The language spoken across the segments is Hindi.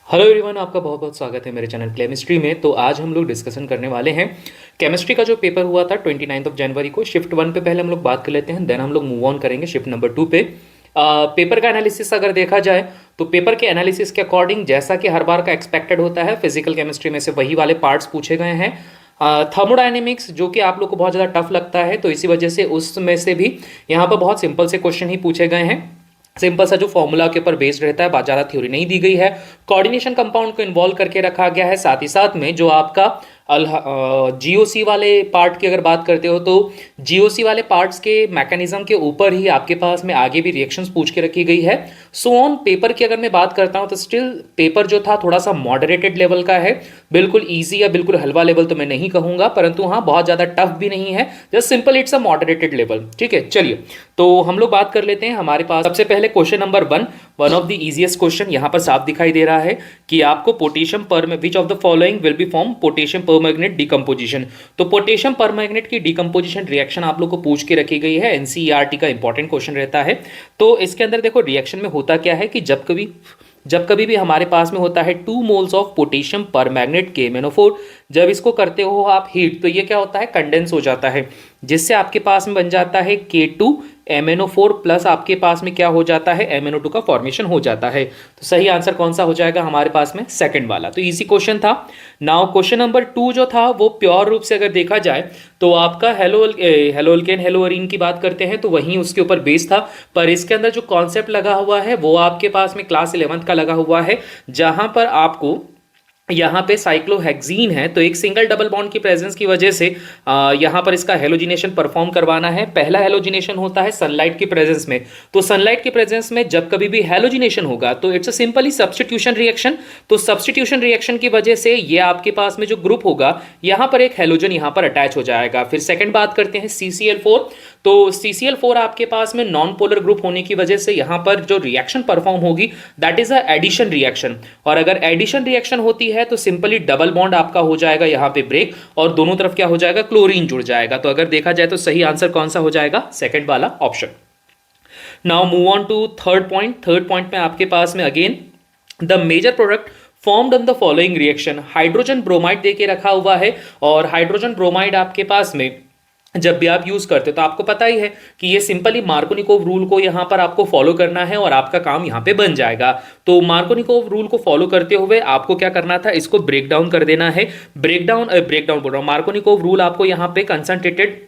हेलो एवरीवन, आपका बहुत बहुत स्वागत है मेरे चैनल केमिस्ट्री में। तो आज हम लोग डिस्कशन करने वाले हैं केमिस्ट्री का जो पेपर हुआ था 29 जनवरी को। शिफ्ट 1 पे पहले हम लोग बात कर लेते हैं, देन हम लोग मूव ऑन करेंगे शिफ्ट नंबर 2 पे। पेपर का एनालिसिस अगर देखा जाए तो पेपर के एनालिसिस के अकॉर्डिंग जैसा कि हर बार का एक्सपेक्टेड होता है, फिजिकल केमिस्ट्री में से वही वाले पार्ट्स पूछे गए हैं। थर्मोडायनेमिक्स जो कि आप लोग को बहुत ज़्यादा टफ लगता है, तो इसी वजह से उसमें से भी यहाँ पर बहुत सिंपल से क्वेश्चन ही पूछे गए हैं। सिंपल सा जो फॉर्मूला के ऊपर बेस्ड रहता है, ज़्यादा थ्योरी नहीं दी गई है। कोऑर्डिनेशन कंपाउंड को इन्वॉल्व करके रखा गया है। साथ ही साथ में जो आपका जीओसी वाले पार्ट की अगर बात करते हो तो जीओसी वाले पार्ट्स के मैकेनिज्म के ऊपर ही आपके पास में आगे भी रिएक्शंस पूछ के रखी गई है। सो ऑन पेपर की अगर मैं बात करता हूं तो स्टिल पेपर जो था थोड़ा सा मॉडरेटेड लेवल का है। बिल्कुल ईजी या बिल्कुल हलवा लेवल तो मैं नहीं कहूंगा, परंतु हाँ बहुत ज़्यादा टफ भी नहीं है, just simple it's a moderated level. ठीक है, चलिए तो हम लोग बात कर लेते हैं। हमारे पास सबसे पहले question number 1, one of the easiest question यहाँ पर साफ दिखाई दे रहा है कि आपको पोटेशियम पर विच of the following will be form potassium permanganate decomposition. तो पोटेशियम परमैंगनेट की डिकम्पोजिशन रिएक्शन आप लोग को पूछ के रखी गई है। एनसीईआरटी का इंपॉर्टेंट क्वेश्चन रहता है। तो इसके अंदर देखो रिएक्शन में होता क्या है कि जब कभी भी हमारे पास में होता है 2 moles of potassium permanganate KMnO4, जब इसको करते हो आप हीट तो ये क्या होता है, कंडेंस हो जाता है, जिससे आपके पास में बन जाता है K2MnO4 प्लस आपके पास में क्या हो जाता है, MnO2 का फॉर्मेशन हो जाता है। तो सही आंसर कौन सा हो जाएगा हमारे पास में, सेकंड वाला। तो इजी क्वेश्चन था। नाउ क्वेश्चन नंबर 2 जो था वो प्योर रूप से अगर देखा जाए तो आपका हेलोल्केन हेलोअरीन की बात करते हैं तो वहीं उसके ऊपर बेस था, पर इसके अंदर जो कॉन्सेप्ट लगा हुआ है वो आपके पास में क्लास 11th का लगा हुआ है, जहां पर आपको यहाँ पे साइक्लोहेक्सीन है तो एक सिंगल डबल बॉन्ड की प्रेजेंस की वजह से यहाँ पर इसका हेलोजिनेशन परफॉर्म करवाना है। पहला हेलोजिनेशन होता है सनलाइट की प्रेजेंस में, तो सनलाइट की प्रेजेंस में जब कभी भी हेलोजिनेशन होगा तो it's a simply substitution reaction. तो सब्स्टिट्यूशन रिएक्शन की वजह से ये आपके पास में जो ग्रुप होगा यहाँ पर एक हेलोजन यहाँ पर अटैच हो जाएगा। फिर सेकंड बात करते हैं CCl4। तो CCl4 आपके पास में नॉन पोलर ग्रुप होने की वजह से यहाँ पर जो रिएक्शन परफॉर्म होगी that is a addition reaction, और अगर एडिशन रिएक्शन होती है तो सिंपली डबल बॉन्ड आपका हो जाएगा यहाँ पे ब्रेक और दोनों तरफ क्या हो जाएगा, क्लोरीन जुड़ जाएगा। तो अगर देखा जाए तो सही आंसर कौन सा हो जाएगा, सेकंड वाला option. Now move on to third point. Third point में आपके पास में again the major product formed on the following reaction. Hydrogen bromide देके रखा हुआ है, और हाइड्रोजन ब्रोमाइड आपके पास में जब भी आप यूज करते हो तो आपको पता ही है कि ये सिंपली मार्कोनिकोव रूल को यहाँ पर आपको फॉलो करना है और आपका काम यहाँ पे बन जाएगा। तो मार्कोनिकोव रूल को फॉलो करते हुए आपको क्या करना था, इसको ब्रेक डाउन कर देना है। ब्रेक डाउन बोल रहा हूँ, मार्कोनिकोव रूल आपको यहाँ पे कंसंट्रेटेड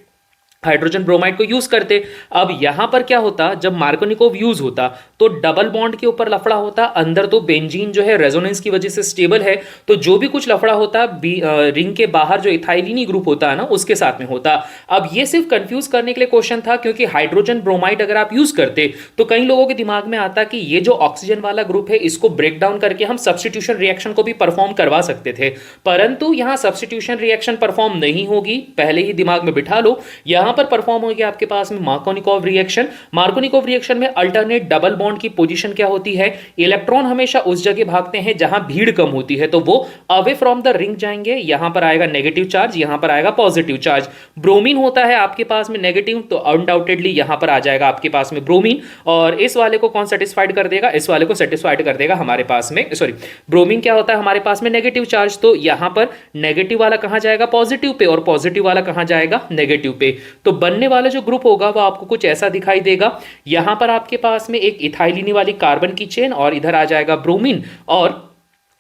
हाइड्रोजन ब्रोमाइड को यूज करते। अब यहां पर क्या होता, जब मार्कोनिकोव यूज होता तो डबल बॉन्ड के ऊपर लफड़ा होता, अंदर तो बेंजीन जो है रेजोनेंस की वजह से स्टेबल है, तो जो भी कुछ लफड़ा होता रिंग के बाहर जो इथाइलिनी ग्रुप होता है ना उसके साथ में होता। अब ये सिर्फ कंफ्यूज करने के लिए क्वेश्चन था, क्योंकि हाइड्रोजन ब्रोमाइड अगर आप यूज करते तो कई लोगों के दिमाग में आता कि ये जो ऑक्सीजन वाला ग्रुप है इसको ब्रेक डाउन करके हम सब्स्टिट्यूशन रिएक्शन को भी परफॉर्म करवा सकते थे, परंतु यहां सब्स्टिट्यूशन रिएक्शन परफॉर्म नहीं होगी, पहले ही दिमाग में बिठा लो। यहां पर परफॉर्म हो गया आपके पास में मार्कोनिकोव रिएक्शन। मार्कोनिकोव रिएक्शन में अल्टरनेट डबल बॉन्ड की पोजीशन क्या होती है, इलेक्ट्रॉन हमेशा उस जगह भागते हैं जहां भीड़ कम होती है, तो वो अवे फ्रॉम द रिंग जाएंगे। यहां पर आएगा नेगेटिव चार्ज, यहां पर आएगा पॉजिटिव चार्ज। ब्रोमीन होता है आपके पास में नेगेटिव, तो अनडाउटेडली यहां पर आ जाएगा आपके पास में ब्रोमीन, और इस वाले को कौन सेटिस्फाइड कर देगा, इस वाले को सेटिस्फाइड कर देगा हमारे पास में, सॉरी ब्रोमीन क्या होता है हमारे पास में नेगेटिव चार्ज, तो यहां पर नेगेटिव वाला कहां जाएगा, पॉजिटिव पे, और पॉजिटिव वाला कहां जाएगा, नेगेटिव पे। तो बनने वाला जो ग्रुप होगा वो आपको कुछ ऐसा दिखाई देगा। यहां पर आपके पास में एक इथाइलिनी वाली कार्बन की चेन, और इधर आ जाएगा ब्रोमीन, और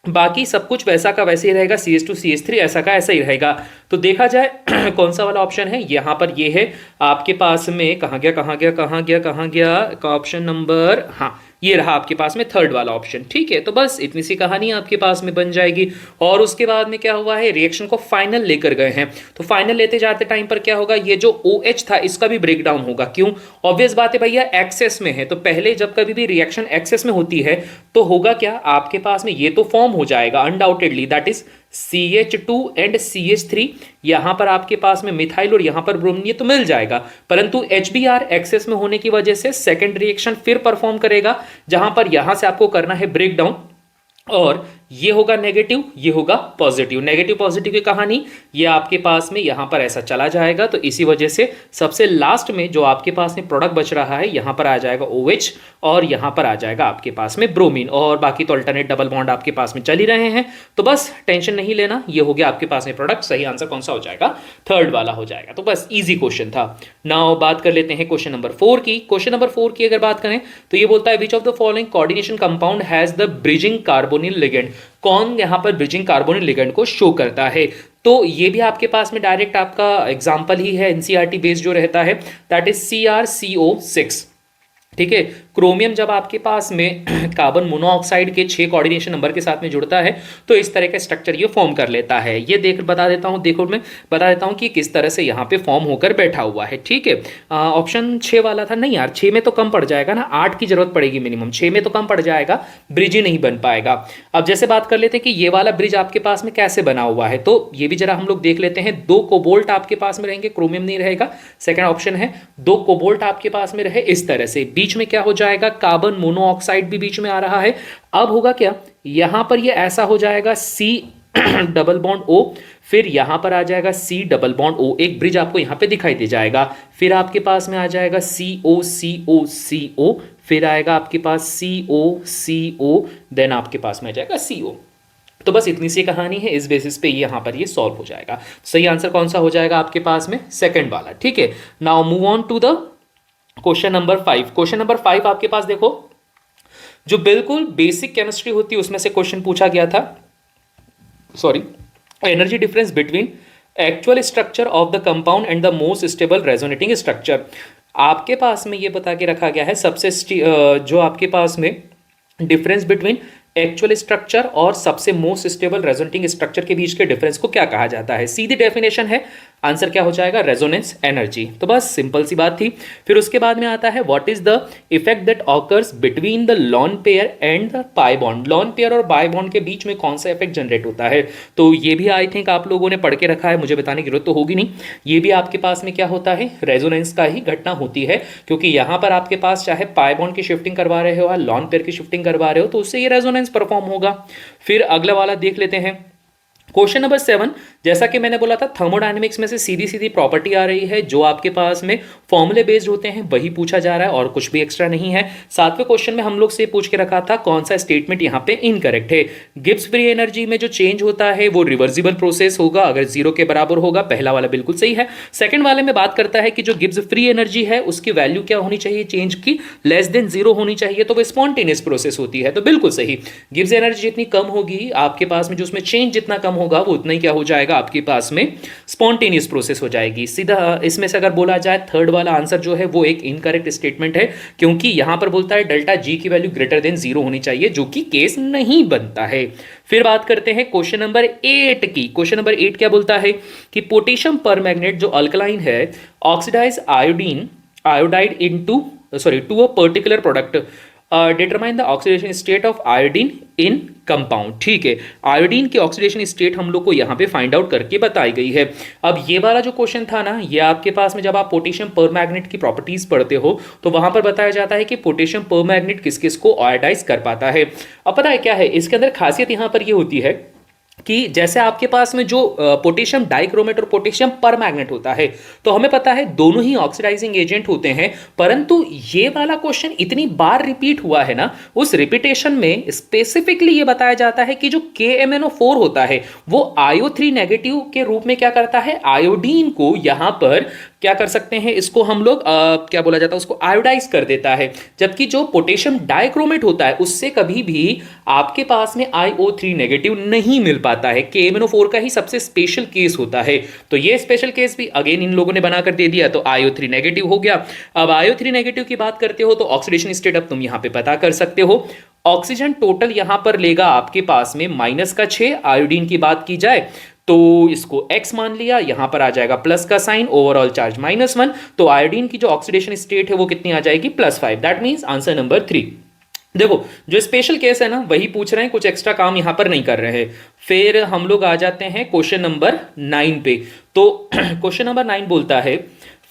बाकी सब कुछ वैसा का वैसे ही रहेगा, CH2CH3 ऐसा का ऐसा ही रहेगा। तो देखा जाए कौन सा वाला ऑप्शन है, यहां पर ये है आपके पास में, कहां गया ऑप्शन नंबर, हाँ ये रहा आपके पास में थर्ड वाला ऑप्शन। ठीक है, तो बस इतनी सी कहानी आपके पास में बन जाएगी। और उसके बाद में क्या हुआ है, रिएक्शन को फाइनल लेकर गए हैं, तो फाइनल लेते जाते टाइम पर क्या होगा, ये जो OH था इसका भी ब्रेक डाउन होगा। क्यों, ऑब्वियस बात है भैया, एक्सेस में है, तो पहले जब कभी भी रिएक्शन एक्सेस में होती है तो होगा क्या, आपके पास में ये तो फॉर्म हो जाएगा undoubtedly, that is CH2 and CH3, यहां पर आपके पास में मिथाइल और यहां पर ब्रोमीन, ये तो मिल जाएगा, परंतु HBr एक्सेस में होने की वजह से सेकंड रिएक्शन फिर परफॉर्म करेगा, जहां पर यहां से आपको करना है ब्रेक डाउन। और ये होगा नेगेटिव, ये होगा पॉजिटिव। नेगेटिव पॉजिटिव की कहानी ये आपके पास में यहाँ पर ऐसा चला जाएगा, तो इसी वजह से सबसे लास्ट में जो आपके पास में प्रोडक्ट बच रहा है यहाँ पर आ जाएगा OH और यहाँ पर आ जाएगा आपके पास में ब्रोमीन, और बाकी तो अल्टरनेट डबल बॉन्ड आपके पास में चल ही रहे हैं। तो बस टेंशन नहीं लेना, ये हो गया आपके पास में प्रोडक्ट। सही आंसर कौन सा हो जाएगा? थर्ड वाला हो जाएगा। तो बस इजी क्वेश्चन था। नाउ बात कर लेते हैं क्वेश्चन नंबर 4 की। क्वेश्चन नंबर 4 की अगर बात करें तो ये बोलता है विच of the following coordination compound has the bridging carbonyl ligand. कौन यहां पर ब्रिजिंग कार्बोनिल लिगेंड को शो करता है? तो ये भी आपके पास में डायरेक्ट आपका एग्जांपल ही है, एनसीईआरटी बेस्ड जो रहता है, दैट इज CrCO6। ठीक है, क्रोमियम जब आपके पास में कार्बन मोनोऑक्साइड के 6 कोऑर्डिनेशन नंबर के साथ में जुड़ता है तो इस तरह का स्ट्रक्चर ये फॉर्म कर लेता है। ये देख बता देता हूं, देखो मैं बता देता हूं कि किस तरह से यहाँ पे फॉर्म होकर बैठा हुआ है। ठीक है, ऑप्शन 6 वाला था, नहीं यार 6 में तो कम पड़ जाएगा ना, 8 की जरूरत पड़ेगी मिनिमम, 6 में तो कम पड़ जाएगा, ब्रिज ही नहीं बन पाएगा। अब जैसे बात कर लेते हैं कि ये वाला ब्रिज आपके पास में कैसे बना हुआ है, तो ये भी जरा हम लोग देख लेते हैं। 2 कोबाल्ट आपके पास में रहेंगे, क्रोमियम नहीं रहेगा। सेकेंड ऑप्शन है 2 कोबाल्ट आपके पास में रहे इस तरह से, बीच में क्या हो जाएगा, कार्बन मोनोऑक्साइड भी बीच में आ रहा है। अब होगा क्या, यहां पर ये ऐसा हो जाएगा C डबल बॉन्ड O, फिर यहां पर आ जाएगा C डबल बॉन्ड O, एक ब्रिज आपको यहां पे दिखाई दे जाएगा। फिर आपके पास में आ जाएगा COCO, फिर आएगा आपके पास COCO, देन आपके पास में आ जाएगा CO। तो बस इतनी सी कहानी है, इस बेसिस पे यहां पर ये सॉल्व हो जाएगा। सही आंसर कौन सा हो जाएगा आपके पास में? सेकंड वाला। ठीक है, now move on to the question number 5। Question number 5 आपके पास देखो, जो बिल्कुल बेसिक केमिस्ट्री होती है उसमें से क्वेश्चन पूछा गया था। Sorry, energy difference between actual structure of the compound and the most stable resonating structure. आपके पास में ये बता के रखा गया है सबसे जो आपके पास में डिफरेंस बिटवीन एक्चुअल स्ट्रक्चर और सबसे मोस्ट स्टेबल रेजोनेटिंग स्ट्रक्चर के बीच के डिफरेंस को क्या कहा जाता है? सीधी डेफिनेशन है, आंसर क्या हो जाएगा? Resonance energy. तो बस सिंपल सी बात थी। फिर उसके बाद में आता है what is the effect that occurs between the lone pair and the pi bond. Lone pair और पाई बॉन्ड के बीच में कौन सा इफेक्ट जनरेट होता है? तो ये भी आई थिंक आप लोगों ने पढ़ के रखा है, मुझे बताने की जरूरत तो होगी नहीं। ये भी आपके पास में क्या होता है? रेजोनेंस का ही घटना होती है, क्योंकि यहां पर आपके पास चाहे पाई बॉन्ड की शिफ्टिंग करवा रहे हो या लॉन पेयर की शिफ्टिंग करवा रहे हो तो उससे ये रेजोनेंस परफॉर्म होगा। फिर अगला वाला देख लेते हैं, क्वेश्चन नंबर 7। जैसा कि मैंने बोला था, थर्मोडायनेमिक्स में से सीधी सीधी प्रॉपर्टी आ रही है, जो आपके पास में फॉर्मूले बेस्ड होते हैं वही पूछा जा रहा है और कुछ भी एक्स्ट्रा नहीं है। 7वें क्वेश्चन में हम लोग से पूछ के रखा था कौन सा स्टेटमेंट यहाँ पे इनकरेक्ट है। गिब्स फ्री एनर्जी में जो चेंज होता है वो रिवर्सिबल प्रोसेस होगा अगर 0 के बराबर होगा। पहला वाला बिल्कुल सही है। सेकंड वाले में बात करता है कि जो गिब्स फ्री एनर्जी है उसकी वैल्यू क्या होनी चाहिए, चेंज की लेस देन 0 होनी चाहिए, तो वो स्पॉन्टेनियस प्रोसेस होती है। तो बिल्कुल सही, गिब्स एनर्जी जितनी कम होगी आपके पास में, जो उसमें चेंज जितना कम होगा वो उतना ही क्या हो जाएगा आपके पास में, स्पॉन्टेनियस प्रोसेस हो जाएगी। सीधा इसमें से अगर बोला जाए थर्ड वाला आंसर जो है वो एक इनकरेक्ट स्टेटमेंट है, क्योंकि यहां पर बोलता है डेल्टा जी की वैल्यू ग्रेटर देन 0 होनी चाहिए, जो कि केस नहीं बनता है। फिर बात करते हैं क्वेश्चन नंबर 8 की। क्वेश्चन नंबर 8 क्या बोलता है कि पोटेशियम परमैग्नेट जो अल्कलाइन है oxidise iodide into to a particular product, determine the oxidation state of iodine in compound. ठीक है, आयोडीन की ऑक्सीडेशन स्टेट हम लोग को यहाँ पे फाइंड आउट करके बताई गई है। अब ये वाला जो क्वेश्चन था ना, ये आपके पास में जब आप पोटेशियम परमैग्नेट की प्रॉपर्टीज पढ़ते हो तो वहां पर बताया जाता है कि पोटेशियम परमैग्नेट किस किस को आयोडाइज कर पाता है। अब पता है क्या है इसके अंदर खासियत, यहाँ पर ये होती है कि जैसे आपके पास में जो पोटेशियम डाइक्रोमेट और पोटेशियम परमैग्नेट होता है, तो हमें पता है दोनों ही ऑक्सीडाइजिंग एजेंट होते हैं, परंतु ये वाला क्वेश्चन इतनी बार रिपीट हुआ है ना, उस रिपीटेशन में स्पेसिफिकली ये बताया जाता है कि जो KMnO4 होता है वो IO3 नेगेटिव के रूप में क्या करता है, आयोडीन को यहां पर क्या कर सकते हैं, इसको हम लोग क्या बोला जाता है, उसको आयोडाइज कर देता है। जबकि जो पोटेशियम डाइक्रोमेट होता है उससे कभी भी आपके पास में IO3 नेगेटिव नहीं मिल पाता है। KMnO4 का ही सबसे स्पेशल केस होता है। तो ये स्पेशल केस भी अगेन इन लोगों ने बनाकर दे दिया, तो IO3 नेगेटिव हो गया। अब IO3 नेगेटिव की बात करते हो तो ऑक्सीडेशन स्टेट अब तुम यहां पे पता कर सकते हो। ऑक्सीजन टोटल यहां पर लेगा आपके पास में -6, आयोडीन की बात की जाए तो इसको X मान लिया, यहां पर आ जाएगा प्लस का साइन, ओवरऑल चार्ज -1, तो आयोडीन की जो ऑक्सीडेशन स्टेट है वो कितनी आ जाएगी, +5। That means answer number 3। देखो जो स्पेशल केस है ना वही पूछ रहे हैं, कुछ एक्स्ट्रा काम यहां पर नहीं कर रहे हैं। फिर हम लोग आ जाते हैं क्वेश्चन नंबर 9 पे। तो क्वेश्चन नंबर 9 बोलता है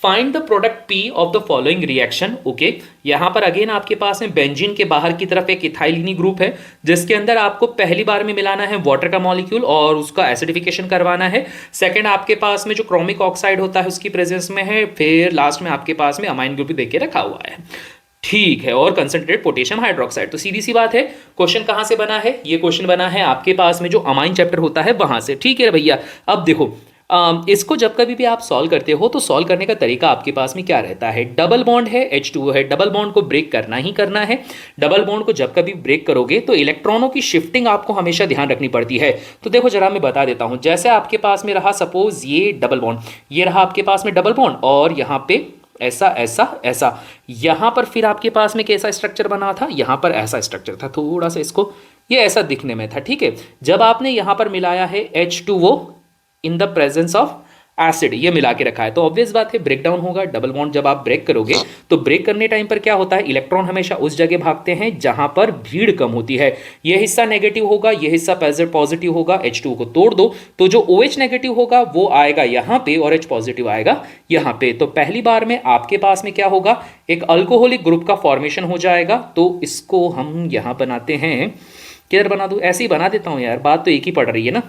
find the product P of the following reaction. Okay, यहां पर अगेन आपके पास में बेंजीन के बाहर की तरफ एक इथाइलिनी ग्रुप है जिसके अंदर आपको पहली बार में मिलाना है वाटर का मॉलिक्यूल और उसका एसिडिफिकेशन करवाना है। सेकंड आपके पास में जो क्रोमिक ऑक्साइड होता है उसकी प्रेजेंस में है। फिर लास्ट में आपके पास में अमाइन ग्रुप भी देके रखा हुआ है, ठीक है, और कंसंट्रेटेड पोटेशियम हाइड्रोक्साइड। तो सीधी सी बात है, क्वेश्चन कहां से बना है? ये क्वेश्चन बना है आपके पास में जो अमाइन चैप्टर होता है वहां से, ठीक है भैया। अब देखो इसको जब कभी भी आप सॉल्व करते हो तो सॉल्व करने का तरीका आपके पास में क्या रहता है? डबल बॉन्ड है, H2O है, डबल बॉन्ड को ब्रेक करना ही करना है। डबल बॉन्ड को जब कभी ब्रेक करोगे तो इलेक्ट्रॉनों की शिफ्टिंग आपको हमेशा ध्यान रखनी पड़ती है। तो देखो जरा मैं बता देता हूं, जैसे आपके पास में रहा सपोज ये डबल बॉन्ड, ये रहा आपके पास में डबल बॉन्ड और यहाँ पे ऐसा ऐसा ऐसा, यहां पर फिर आपके पास में कैसा स्ट्रक्चर बना था? यहां पर ऐसा स्ट्रक्चर था, थोड़ा सा इसको ये ऐसा दिखने में था, ठीक है। जब आपने यहां पर मिलाया है H2O in the presence of acid, ये मिला के रखा है, तो ऑब्वियस बात है ब्रेक डाउन होगा। डबल बॉन्ड जब आप ब्रेक करोगे तो ब्रेक करने टाइम पर क्या होता है? इलेक्ट्रॉन हमेशा उस जगह भागते हैं जहां पर भीड़ कम होती है। ये हिस्सा नेगेटिव होगा, ये हिस्सा पॉजिटिव होगा। H2O को तोड़ दो तो जो OH नेगेटिव होगा वो आएगा यहां पे और H पॉजिटिव आएगा यहां पे। तो पहली बार में आपके पास में क्या होगा? एक अल्कोहलिक ग्रुप का फॉर्मेशन हो जाएगा। तो इसको हम यहां बनाते हैं, किधर बना दूं? ऐसे ही बना देता हूं यार, बात तो एक ही पड़ रही है ना।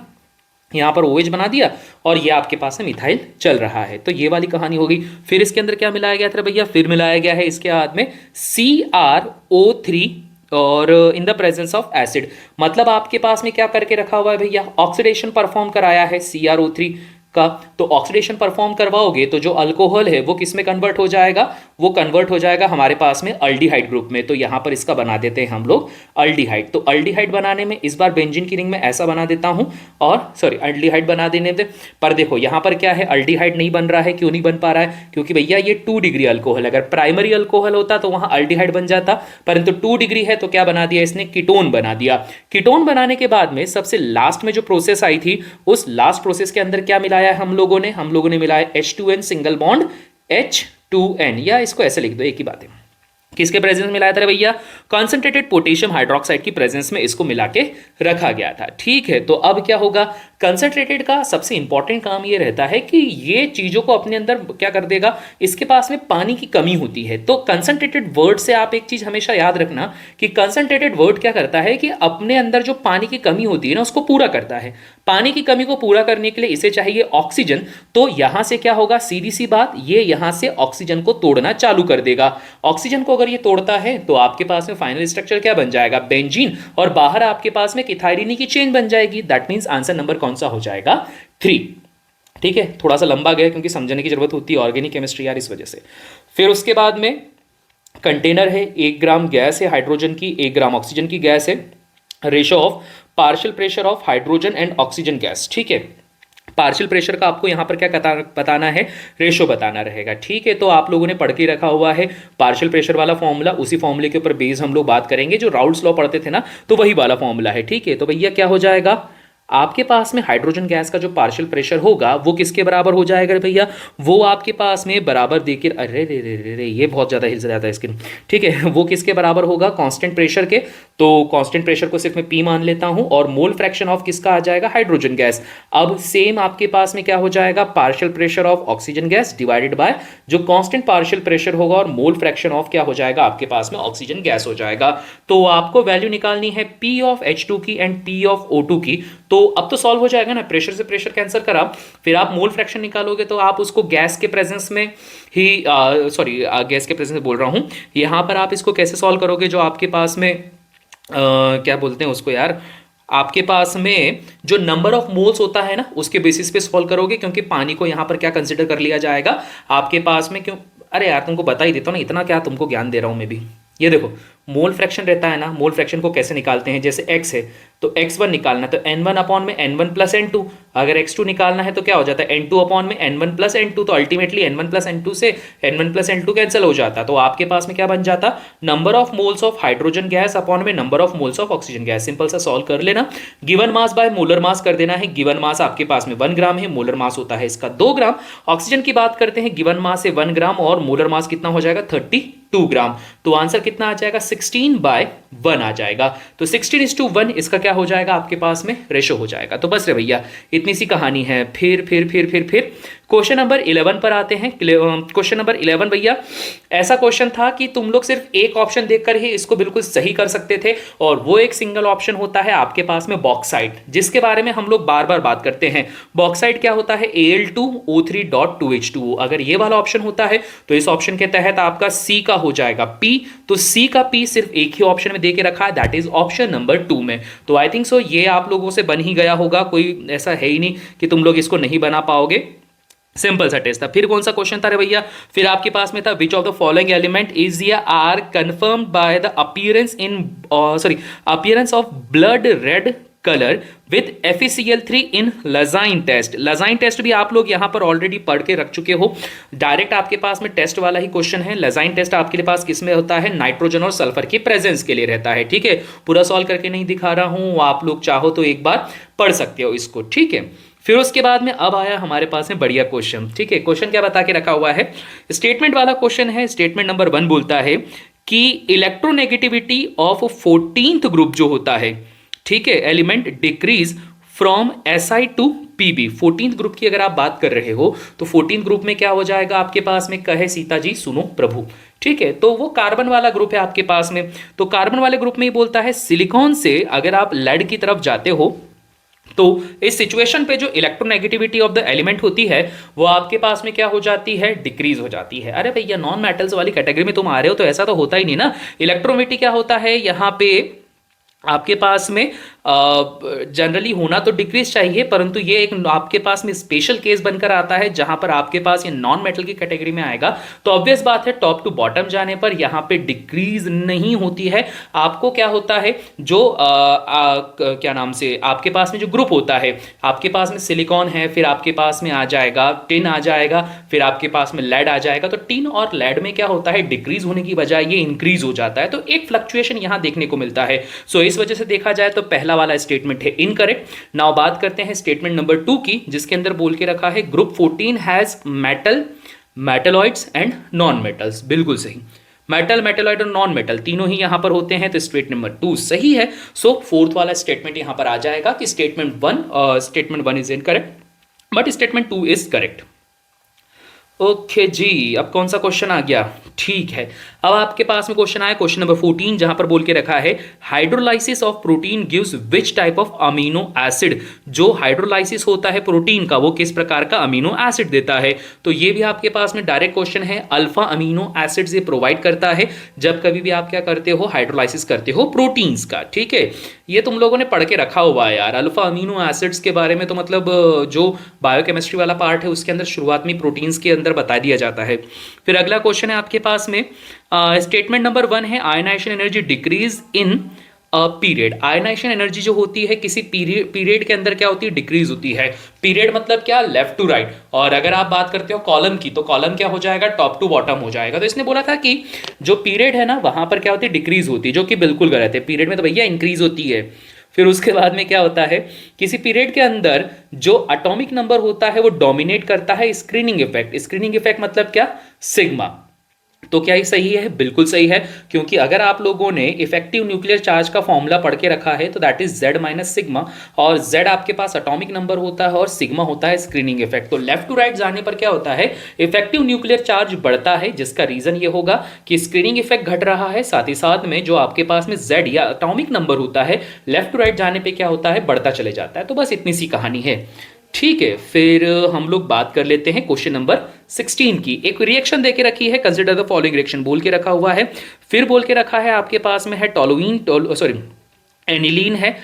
यहाँ पर OH बना दिया और ये आपके पास में मिथाइल चल रहा है, तो ये वाली कहानी होगी। फिर इसके अंदर क्या मिलाया गया था भैया? फिर मिलाया गया है इसके हाथ में CrO3 और in the presence of acid. मतलब आपके पास में क्या करके रखा हुआ है भैया? ऑक्सीडेशन परफॉर्म कराया है CrO3 का। तो ऑक्सीडेशन परफॉर्म करवाओगे तो जो अल्कोहल है वो किस में कन्वर्ट हो जाएगा? वो कन्वर्ट हो जाएगा हमारे पास में अल्डिहाइड ग्रुप में। तो यहां पर इसका बना देते हैं हम लोग अल्डिहाइड। तो अल्डिहाइड बनाने में इस बार बेंजीन की रिंग में ऐसा बना देता हूं, और सॉरी अल्डिहाइड बना देने दे। पर देखो यहां पर क्या है? अल्डिहाइड नहीं बन रहा है। क्यों नहीं बन पा रहा है? क्योंकि भैया ये 2 डिग्री अल्कोहल, अगर प्राइमरी अल्कोहल होता तो वहां अल्डिहाइड बन जाता, परंतु 2 डिग्री है तो क्या बना दिया इसने? कीटोन बना दिया। कीटोन बनाने के बाद में सबसे लास्ट में जो प्रोसेस आई थी, उस लास्ट प्रोसेस के अंदर क्या मिलाया हम लोगों ने मिलाया H2N सिंगल बॉन्ड H2N, या इसको ऐसे लिख दो, एक ही बात है। किसके प्रेजेंस में मिलाया था भैया? कंसंट्रेटेड पोटेशियम हाइड्रोक्साइड की प्रेजेंस में इसको मिला के रखा गया था, ठीक है। तो अब क्या होगा? कंसंट्रेटेड का सबसे इंपॉर्टेंट काम ये रहता है कि ये चीजों को अपने अंदर क्या कर देगा? इसके पास में पानी की कमी होती है। तो कंसंट्रेटेड वर्ड से आप एक चीज हमेशा याद रखना कि कंसंट्रेटेड वर्ड क्या करता है कि अपने अंदर जो पानी की कमी होती है ना उसको पूरा करता है। पानी की कमी को पूरा करने के लिए इसे चाहिए ऑक्सीजन। तो यहां से क्या होगा? सीधी सी बात, ये यहां से ऑक्सीजन को तोड़ना चालू कर देगा। ऑक्सीजन को अगर ये तोड़ता है तो आपके पास में फाइनल स्ट्रक्चर क्या बन जाएगा? बेंजीन, और बाहर आपके पास में इथाइलिनी की चेन बन जाएगी। दैट मींस आंसर नंबर कौन सा हो जाएगा? 3, ठीक है। थोड़ा सा लंबा गया क्योंकि समझने की जरूरत होती है ऑर्गेनिक केमिस्ट्री यार, इस वजह से। फिर उसके बाद में कंटेनर है, 1 ग्राम गैस है हाइड्रोजन की, 1 ग्राम ऑक्सीजन की गैस है। Ratio of partial pressure of hydrogen and oxygen gas, ठीक है। पार्शियल प्रेशर का आपको यहां पर क्या बताना है? रेशो बताना रहेगा, ठीक है। तो आप लोगों ने पढ़ के रखा हुआ है पार्शियल प्रेशर वाला फॉर्मूला, उसी फॉर्मूले के ऊपर बेस हम लोग बात करेंगे। जो राउल्ट्स लॉ पढ़ते थे ना, तो वही वाला फॉर्मूला है, ठीक है। तो भैया क्या हो जाएगा? आपके पास में हाइड्रोजन गैस का जो पार्शियल प्रेशर होगा वो किसके बराबर हो जाएगा भैया? वो आपके पास में बराबर देकर, अरे रे रे रे रे, ये बहुत ज़्यादा हिल जाता है स्क्रीन, ठीक है। वो किसके बराबर होगा? कांस्टेंट प्रेशर के। तो कांस्टेंट प्रेशर को सिर्फ मैं P मान लेता हूं, और मोल फ्रैक्शन ऑफ किसका आ जाएगा? Hydrogen gas. अब सेम आपके पास में क्या हो जाएगा? Partial pressure of oxygen gas divided by जो कांस्टेंट पार्शियल प्रेशर होगा, और मोल फ्रैक्शन ऑफ क्या हो जाएगा? आपके पास में ऑक्सीजन गैस हो जाएगा। तो आपको वैल्यू निकालनी है P ऑफ H2 की एंड P ऑफ O2 की। तो अब तो सॉल्व हो जाएगा ना, प्रेशर से प्रेशर कैंसिल करा, फिर आप मोल फ्रैक्शन निकालोगे तो आप उसको गैस के प्रेजेंस में ही गैस के प्रेजेंस में बोल रहा हूं, यहां पर आप इसको कैसे सॉल्व करोगे? जो आपके पास में क्या बोलते हैं उसको यार, आपके पास में जो नंबर ऑफ मोल्स होता है ना उसके बेसिस पे सॉल्व करोगे, क्योंकि पानी को यहां पर क्या कंसिडर कर लिया जाएगा आपके पास में। क्यों? अरे यार तुमको बता ही देता हूं ना, इतना क्या तुमको ज्ञान दे रहा हूं मैं भी। ये देखो मोल फ्रैक्शन रहता है ना, मोल फ्रैक्शन को कैसे निकालते हैं? जैसे x है तो x1 निकालना तो n1 अपॉन में n1 प्लस n2, अगर x2 निकालना है तो क्या हो जाता है? n2 अपॉन में n1 प्लस n2। तो अल्टीमेटली n1 प्लस n2 से n1 प्लस n2 कैंसिल हो जाता, तो आपके पास में क्या बन जाता? Number of moles of hydrogen gas upon में number of moles of oxygen gas. Simple सा सॉल्व कर लेना, given mass by molar mass कर देना है। गिवन मास आपके पास में 1 ग्राम है, मोलर मास होता है इसका 2 ग्राम। ऑक्सीजन की बात करते हैं, गिवन मास है 1 ग्राम और मोलर मास कितना हो जाएगा? 32 ग्राम। तो आंसर कितना आ जाएगा? 16/1 आ जाएगा। तो 16:1 इसका क्या हो जाएगा? आपके पास में रेशो हो जाएगा। तो बस रे भैया इतनी सी कहानी है। फिर क्वेश्चन नंबर 11 पर आते हैं। क्वेश्चन नंबर 11 भैया ऐसा क्वेश्चन था कि तुम लोग सिर्फ एक ऑप्शन देखकर ही इसको बिल्कुल सही कर सकते थे, और वो एक सिंगल ऑप्शन होता है आपके पास में बॉक्साइट, जिसके बारे में हम लोग बार बार बात करते हैं। बॉक्साइट क्या होता है? Al2O3.2H2O। अगर ये वाला ऑप्शन होता है तो इस ऑप्शन के तहत आपका सी का हो जाएगा पी, तो सी का पी सिर्फ एक ही ऑप्शन में देके रखा है, दैट इज ऑप्शन नंबर 2 में। तो आई थिंक सो ये आप लोगों से बन ही गया होगा, कोई ऐसा है ही नहीं कि तुम लोग इसको नहीं बना पाओगे। सिंपल सा टेस्ट था। फिर कौन सा क्वेश्चन था रे भैया? फिर आपके पास में था which of the following element is या are confirmed by the appearance of blood red colour with FeCl3 in Lassaigne test. Lassaigne test भी आप लोग यहां पर ऑलरेडी पढ़ के रख चुके हो, डायरेक्ट आपके पास में टेस्ट वाला ही क्वेश्चन है। लजाइन टेस्ट आपके पास किस में होता है? नाइट्रोजन और सल्फर की प्रेजेंस के लिए रहता है, ठीक है। पूरा सॉल्व करके नहीं दिखा रहा हूं, आप लोग चाहो तो एक बार पढ़ सकते हो इसको, ठीक है। फिर उसके बाद में अब आया हमारे पास में बढ़िया क्वेश्चन, ठीक है। क्वेश्चन क्या बता के रखा हुआ है? स्टेटमेंट वाला क्वेश्चन है। स्टेटमेंट नंबर 1 बोलता है कि इलेक्ट्रोनेगेटिविटी ऑफ 14th ग्रुप जो होता है, ठीक है, element decrease from SI to PB। 14th group की अगर आप बात कर रहे हो तो 14th ग्रुप में क्या हो जाएगा आपके पास में? कहे सीता जी सुनो प्रभु, ठीक है। तो वो कार्बन वाला ग्रुप है आपके पास में। तो कार्बन वाले ग्रुप में ही बोलता है सिलिकॉन से अगर आप लेड की तरफ जाते हो तो इस सिचुएशन पे जो इलेक्ट्रोनेगेटिविटी ऑफ द एलिमेंट होती है वो आपके पास में क्या हो जाती है? डिक्रीज हो जाती है। अरे भैया नॉन मेटल्स वाली कैटेगरी में तुम आ रहे हो तो ऐसा तो होता ही नहीं ना। इलेक्ट्रोनेगेटिविटी क्या होता है यहाँ पे आपके पास में? जनरली होना तो डिक्रीज चाहिए, परंतु ये एक आपके पास में स्पेशल केस बनकर आता है जहां पर आपके पास ये नॉन मेटल की कैटेगरी में आएगा। तो ऑब्वियस बात है टॉप टू बॉटम जाने पर यहां पे डिक्रीज नहीं होती है। आपको क्या होता है? जो क्या नाम से आपके पास में जो ग्रुप होता है, आपके पास में सिलिकॉन है, फिर आपके पास में आ जाएगा टिन आ जाएगा, फिर आपके पास में लेड आ जाएगा। तो टिन और लेड में क्या होता है? डिक्रीज होने की बजाय ये इंक्रीज हो जाता है। तो एक फ्लक्चुएशन यहां देखने को मिलता है। सो इस वजह से देखा जाए तो पहला वाला स्टेटमेंट है इनकरेक्ट। नाउ बात करते हैं स्टेटमेंट नंबर 2 की, जिसके अंदर बोल के रखा है group 14 has metal, metalloids and non metals. बिल्कुल सही, मेटल, मेटलॉइड और नॉन मेटल तीनों ही यहां पर होते हैं। तो स्टेटमेंट नंबर 2 सही है। सो फोर्थ वाला स्टेटमेंट यहां पर आ जाएगा कि statement 1 is incorrect but statement 2 is correct. Okay जी, अब कौन सा क्वेश्चन आ गया? ठीक है, अब आपके पास में क्वेश्चन आया क्वेश्चन नंबर 14, जहां पर बोल के रखा है hydrolysis of protein gives which type of amino acid. जो हाइड्रोलाइसिस होता है प्रोटीन का वो किस प्रकार का अमीनो एसिड देता है? तो ये भी आपके पास में डायरेक्ट क्वेश्चन है। अल्फा अमीनो एसिड ये प्रोवाइड करता है जब कभी भी आप क्या करते हो? हाइड्रोलाइसिस करते हो प्रोटीन्स का, ठीक है। ये तुम लोगों ने पढ़ के रखा हुआ है यार, अल्फा अमीनो एसिड्स के बारे में। तो मतलब जो बायोकेमिस्ट्री वाला पार्ट है उसके अंदर शुरुआत में प्रोटीन्स के अंदर बता दिया जाता है। फिर अगला क्वेश्चन है आपके पास में स्टेटमेंट नंबर 1 है ionisation energy decrease in period. Ionisation energy जो होती है किसी पीरियड के अंदर क्या होती है? डिक्रीज होती है। पीरियड मतलब क्या? Left to right. और अगर आप बात करते हो कॉलम की तो कॉलम क्या हो जाएगा? टॉप टू बॉटम हो जाएगा। तो इसने बोला था कि जो पीरियड है ना वहां पर क्या होती है? डिक्रीज होती है, जो कि बिल्कुल गलत है। पीरियड में तो भैया इंक्रीज होती है। फिर उसके बाद में क्या होता है? किसी पीरियड के अंदर जो एटॉमिक नंबर होता है वो डोमिनेट करता है स्क्रीनिंग इफेक्ट। स्क्रीनिंग इफेक्ट मतलब क्या? सिग्मा। तो क्या ये सही है? बिल्कुल सही है, क्योंकि अगर आप लोगों ने इफेक्टिव न्यूक्लियर चार्ज का फॉर्मूला पढ़ के रखा है तो that is Z minus sigma, और Z आपके पास एटॉमिक नंबर होता है और सिग्मा होता है स्क्रीनिंग इफेक्ट। तो लेफ्ट टू राइट जाने पर क्या होता है? इफेक्टिव न्यूक्लियर चार्ज बढ़ता है, जिसका रीजन ये होगा कि स्क्रीनिंग इफेक्ट घट रहा है, साथ ही साथ में जो आपके पास में Z या एटॉमिक नंबर होता है लेफ्ट टू राइट जाने पर क्या होता है? बढ़ता चले जाता है। तो बस इतनी सी कहानी है, ठीक है। फिर हम लोग बात कर लेते हैं क्वेश्चन नंबर 16 की। एक रिएक्शन देके रखी है, कंसिडर द फॉलोइंग रिएक्शन बोल के रखा हुआ है। फिर बोल के रखा है आपके पास में है एनिलीन है।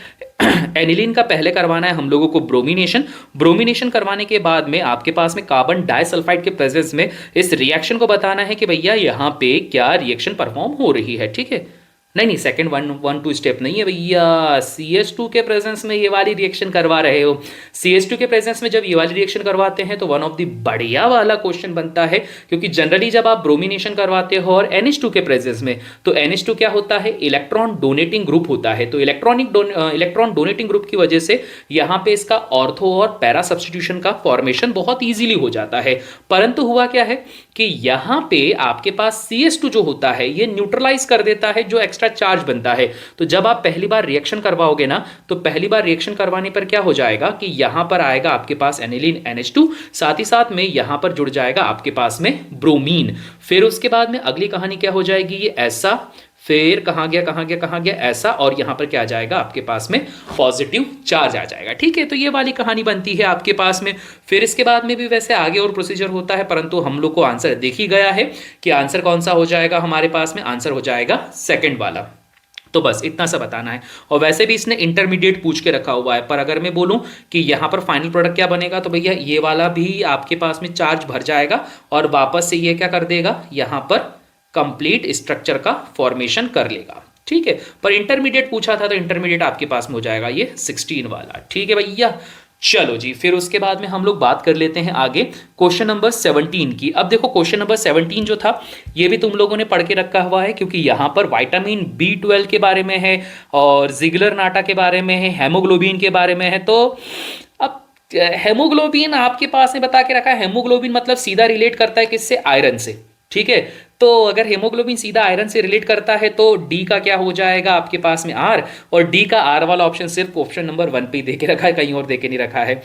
एनिलीन का पहले करवाना है हम लोगों को ब्रोमिनेशन करवाने के बाद में आपके पास में कार्बन डाइसल्फाइड के प्रेजेंस में इस रिएक्शन को बताना है कि भैया यहाँ पे क्या रिएक्शन परफॉर्म हो रही है, ठीक है। नहीं, सेकंड 1-2 स्टेप नहीं है भैया, CH2 के प्रेजेंस में ये वाली रिएक्शन करवा रहे हो। CH2 के प्रेजेंस में जब ये वाली रिएक्शन करवाते हैं तो वन ऑफ द बढ़िया वाला क्वेश्चन बनता है, क्योंकि जनरली जब आप ब्रोमिनेशन करवाते हो और NH2 के प्रेजेंस में, तो NH2 क्या होता है? इलेक्ट्रॉन डोनेटिंग ग्रुप होता है। तो इलेक्ट्रॉन डोनेटिंग ग्रुप की वजह से यहाँ पे इसका ऑर्थो और पैरा सब्स्टिट्यूशन का फॉर्मेशन बहुत ईजिली हो जाता है। परंतु हुआ क्या है कि यहाँ पे आपके पास CH2 जो होता है ये न्यूट्रलाइज कर देता है जो एक्स्ट्रा एक्स्ट्रा चार्ज बनता है। तो जब आप पहली बार रिएक्शन करवाओगे ना, तो पहली बार रिएक्शन करवाने पर क्या हो जाएगा कि यहां पर आएगा आपके पास एनिलीन NH2, साथ ही साथ में यहां पर जुड़ जाएगा आपके पास में ब्रोमीन। फिर उसके बाद में अगली कहानी क्या हो जाएगी, ये ऐसा, फिर कहां गया कहां गया कहां गया ऐसा, और यहां पर क्या आ जाएगा आपके पास में पॉजिटिव चार्ज आ जाएगा। ठीक है, तो ये वाली कहानी बनती है आपके पास में। फिर इसके बाद में भी वैसे आगे और प्रोसीजर होता है, परंतु हम लोग को आंसर देख ही गया है कि आंसर कौन सा हो जाएगा हमारे पास में, आंसर हो जाएगा सेकंड वाला। तो बस इतना सा बताना है। और वैसे भी इसने इंटरमीडिएट पूछ के रखा हुआ है, पर अगर मैं बोलूं कि यहां पर फाइनल प्रोडक्ट क्या बनेगा, तो भैया ये वाला भी आपके पास में चार्ज भर जाएगा और वापस से ये क्या कर देगा, यहां पर कंप्लीट स्ट्रक्चर का फॉर्मेशन कर लेगा। ठीक है, पर इंटरमीडिएट पूछा था तो इंटरमीडिएट आपके पास में हो जाएगा ये 16 वाला। ठीक है भैया, चलो जी, फिर उसके बाद में हम लोग बात कर लेते हैं आगे क्वेश्चन नंबर 17 की। अब देखो क्वेश्चन नंबर 17 जो था ये भी तुम लोगों ने पढ़ के रखा हुआ है, क्योंकि यहां पर विटामिन B12 के बारे में है और जिगलर नाटा के बारे में है, हेमोग्लोबिन के बारे में है। तो अब हेमोग्लोबिन आपके पास में बता के रखा है, हेमोग्लोबिन मतलब सीधा रिलेट करता है किससे, आयरन से। ठीक है, तो अगर हेमोग्लोबिन सीधा आयरन से रिलेट करता है तो डी का क्या हो जाएगा आपके पास में R, और डी का R वाला ऑप्शन सिर्फ ऑप्शन नंबर 1 पे ही दे के रखा है, कहीं और दे के नहीं रखा है।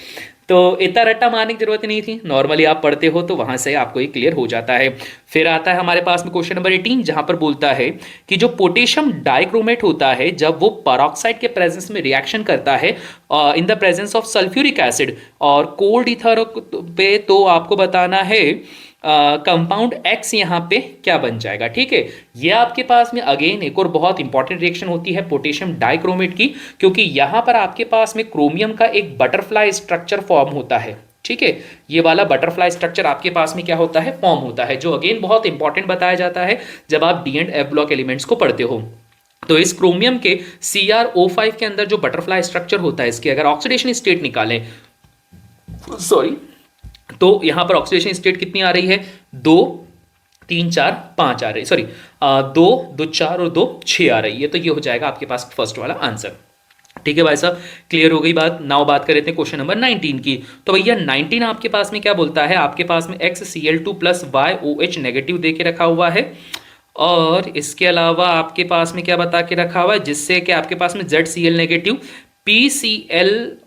तो इतना रट्टा मारने की जरूरत नहीं थी, नॉर्मली आप पढ़ते हो तो वहां से आपको ये क्लियर हो जाता है। फिर आता है हमारे पास में क्वेश्चन नंबर 18, जहां पर बोलता है कि जो पोटेशियम डाइक्रोमेट होता है जब वो पेरोक्साइड के प्रेजेंस में रिएक्शन करता है in the presence of sulphuric acid और कोल्ड ईथर पे, तो आपको बताना है कंपाउंड X यहाँ पे क्या बन जाएगा। ठीक है, ये आपके पास में अगेन एक और बहुत इंपॉर्टेंट रिएक्शन होती है पोटेशियम डाइक्रोमेट की, क्योंकि यहां पर आपके पास में क्रोमियम का एक बटरफ्लाई स्ट्रक्चर फॉर्म होता है। ठीक है, ये वाला बटरफ्लाई स्ट्रक्चर आपके पास में क्या होता है, फॉर्म होता है, जो अगेन बहुत इंपॉर्टेंट बताया जाता है जब आप D and F block elements को पढ़ते हो। तो इस क्रोमियम के CrO5 के अंदर जो बटरफ्लाई स्ट्रक्चर होता है, इसकी अगर ऑक्सीडेशन स्टेट निकालें, सॉरी, तो यहां पर ऑक्सीडेशन स्टेट कितनी आ रही है, 2 3 4 5 आ रही, सॉरी 2 2 4 और 2 6 आ रही है। तो ये हो जाएगा आपके पास फर्स्ट वाला आंसर। ठीक है भाई साहब, क्लियर हो गई बात। नाउ बात कर लेते हैं क्वेश्चन नंबर 19 की। तो भैया 19 आपके पास में क्या बोलता है, आपके पास में XCl2 प्लस YOH नेगेटिव दे के रखा हुआ है, और इसके अलावा आपके पास में क्या बता के रखा हुआ है, जिससे कि आपके पास में ZCl negative PClO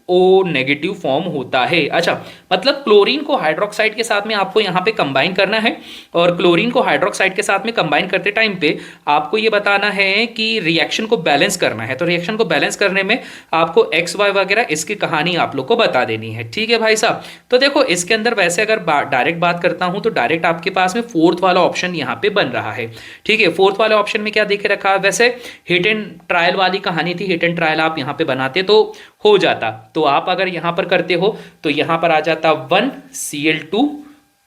negative form होता है। अच्छा, मतलब क्लोरीन को हाइड्रोक्साइड के साथ में आपको यहाँ पे कंबाइन करना है, और क्लोरीन को हाइड्रोक्साइड के साथ में कंबाइन करते टाइम पे आपको ये बताना है कि रिएक्शन को बैलेंस करना है। तो रिएक्शन को बैलेंस करने में आपको XY वगैरह इसकी कहानी आप लोग को बता देनी है। ठीक है भाई साहब, तो देखो इसके अंदर वैसे अगर डायरेक्ट बात करता हूं तो डायरेक्ट आपके पास में फोर्थ वाला ऑप्शन यहाँ पे बन रहा है। ठीक है, फोर्थ वाले ऑप्शन में क्या देखे रखा है, वैसे हिट एंड ट्रायल वाली कहानी थी, हिट एंड ट्रायल आप यहाँ पे बनाते तो हो जाता, तो आप अगर यहां पर करते हो तो यहां पर आ जाता 1Cl2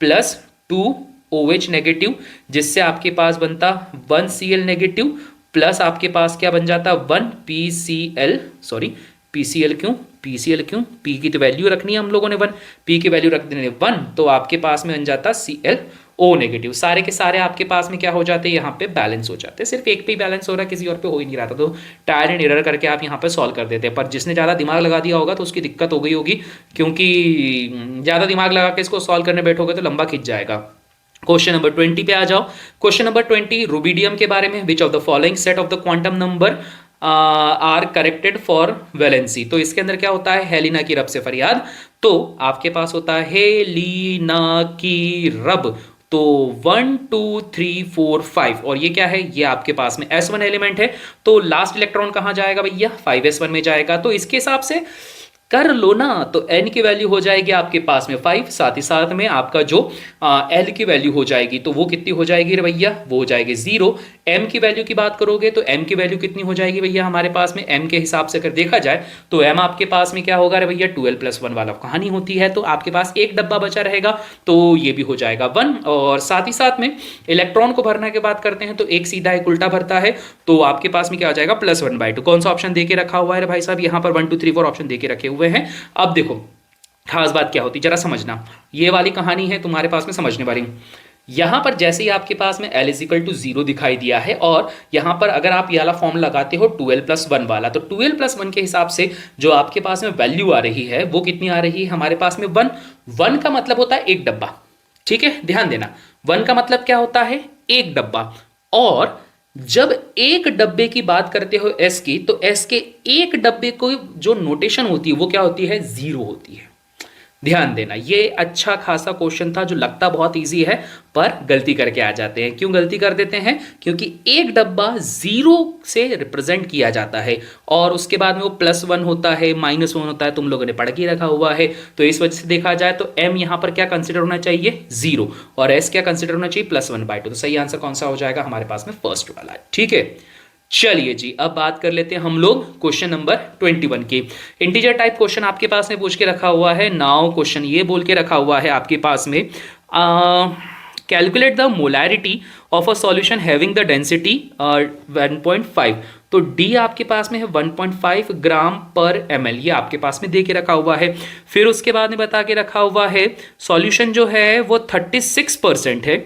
प्लस 2OH नेगेटिव, जिससे आपके पास बनता 1Cl नेगेटिव प्लस आपके पास क्या बन जाता 1PCl, सॉरी PCl क्यों, P की तो वैल्यू रखनी है हम लोगों ने 1, P की वैल्यू रख देने 1, तो आपके पास में बन जाता ClO नेगेटिव। सारे के सारे आपके पास में क्या हो जाते हैं, यहाँ पे बैलेंस हो जाते हैं, सिर्फ एक पे ही बैलेंस हो रहा है, किसी और पे हो ही नहीं रहा था। तो ट्रायल एंड एरर करके आप यहाँ पे सॉल्व कर देते हैं, पर जिसने ज़्यादा दिमाग लगा दिया होगा तो उसकी दिक्कत हो गई होगी, क्योंकि ज़्यादा दिमाग लगा के इसको सॉल्व करने बैठोगे तो लंबा खिंच जाएगा। क्वेश्चन नंबर 20 पे आ जाओ। क्वेश्चन नंबर 20 रूबिडियम के बारे में, which of the following set of the quantum number are corrected for valency. तो इसके अंदर क्या होता है, हेलिना की रब से फरियाद, तो आपके पास होता है हेलिना की रब, तो 1 2 3 4 5, और ये क्या है, ये आपके पास में S1 एलिमेंट है, तो लास्ट इलेक्ट्रॉन कहां जाएगा भैया, 5s1 में जाएगा। तो इसके हिसाब से कर लो ना, तो n की वैल्यू हो जाएगी आपके पास में 5, साथ ही साथ में आपका जो l की वैल्यू हो जाएगी तो वो कितनी हो जाएगी रे भैया, वो हो जाएगी 0। m की वैल्यू की बात करोगे तो m की वैल्यू कितनी हो जाएगी भैया हमारे पास में, m के हिसाब से अगर देखा जाए तो m आपके पास में क्या होगा रे भैया, 12+1 वाला कहानी होती है, तो आपके पास एक डब्बा बचा रहेगा, तो ये भी हो जाएगा 1। और साथ ही साथ में इलेक्ट्रॉन को भरने की बात करते हैं तो एक सीधा एक उल्टा भरता है, तो आपके पास में क्या हो जाएगा +1/2। कौन सा ऑप्शन दे के रखा हुआ है रे भाई साहब, यहाँ पर 1 2 3 4 ऑप्शन दे के रखे हुए हैं। अब देखो खास बात क्या होती, जरा समझना, ये वाली कहानी है तुम्हारे पास में समझने वाली। यहां पर जैसे ही आपके पास में L = 0 दिखाई दिया है, और यहां पर अगर आप ये वाला फॉर्म लगाते हो 12+1 वाला, तो 12+1 के हिसाब से जो आपके पास में वैल्यू आ रही है वो कितनी आ रही है हमारे पास में 1 का मतलब होता है एक डब्बा। ठीक है, ध्यान देना, 1 का मतलब क्या होता है, एक डब्बा, और जब एक डब्बे की बात करते हो एस की, तो एस के एक डब्बे को जो नोटेशन होती है वो क्या होती है, जीरो होती है। ध्यान देना, ये अच्छा खासा क्वेश्चन था जो लगता बहुत इजी है पर गलती करके आ जाते हैं। क्यों गलती कर देते हैं? क्योंकि एक डब्बा जीरो से रिप्रेजेंट किया जाता है और उसके बाद में वो +1 होता है, -1 होता है, तुम लोगों ने पढ़ के रखा हुआ है। तो इस वजह से देखा जाए तो m यहां पर क्या कंसिडर होना चाहिए, 0, और s क्या कंसिडर होना चाहिए, +1/2। तो सही आंसर कौन सा हो जाएगा हमारे पास में, फर्स्ट वाला है। ठीक है, चलिए जी, अब बात कर लेते हैं हम लोग क्वेश्चन नंबर 21 की। इंटीजर टाइप क्वेश्चन आपके पास में पूछ के रखा हुआ है। नाउ क्वेश्चन ये बोल के रखा हुआ है आपके पास में, calculate the molarity of a solution having the density 1.5। तो डी आपके पास में है 1.5 ग्राम पर ml, ये आपके पास में दे के रखा हुआ है। फिर उसके बाद में बता के रखा हुआ है सॉल्यूशन जो है वो 36% है,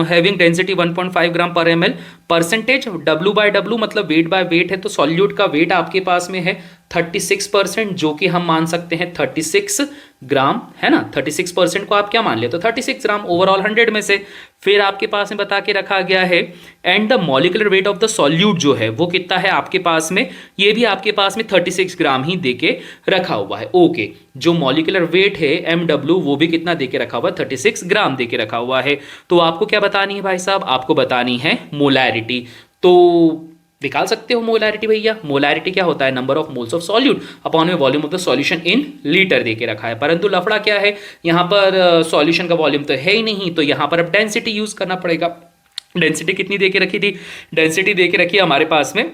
हैविंग डेंसिटी 1.5 ग्राम पर ml। परसेंटेज W/W मतलब वेट बाय वेट है, तो सॉल्यूट का वेट आपके पास में है 36%, जो कि हम मान सकते हैं 36 ग्राम, है ना। 36% को आप क्या मान ले, तो 36 ग्राम ओवरऑल 100 में से। फिर आपके पास में बता के रखा गया है and the molecular weight of the solute जो है वो कितना है आपके पास में, ये भी आपके पास में 36 ग्राम ही दे के रखा हुआ है। ओके, जो मॉलिक्यूलर वेट है MW वो भी कितना दे के रखा हुआ है, 36 ग्राम दे के रखा हुआ है। तो आपको क्या बतानी है भाई साहब, आपको बतानी है मोलैरिटी। तो निकाल सकते हो मोलैरिटी भैया। मोलैरिटी क्या होता है, number of moles of solute upon में volume of the solution in litre देके रखा है। परंतु लफड़ा क्या है, यहाँ पर सॉल्यूशन का वॉल्यूम तो है ही नहीं, तो यहाँ पर अब डेंसिटी यूज करना पड़ेगा। डेंसिटी कितनी दे के रखी थी, डेंसिटी दे के रखी है हमारे पास में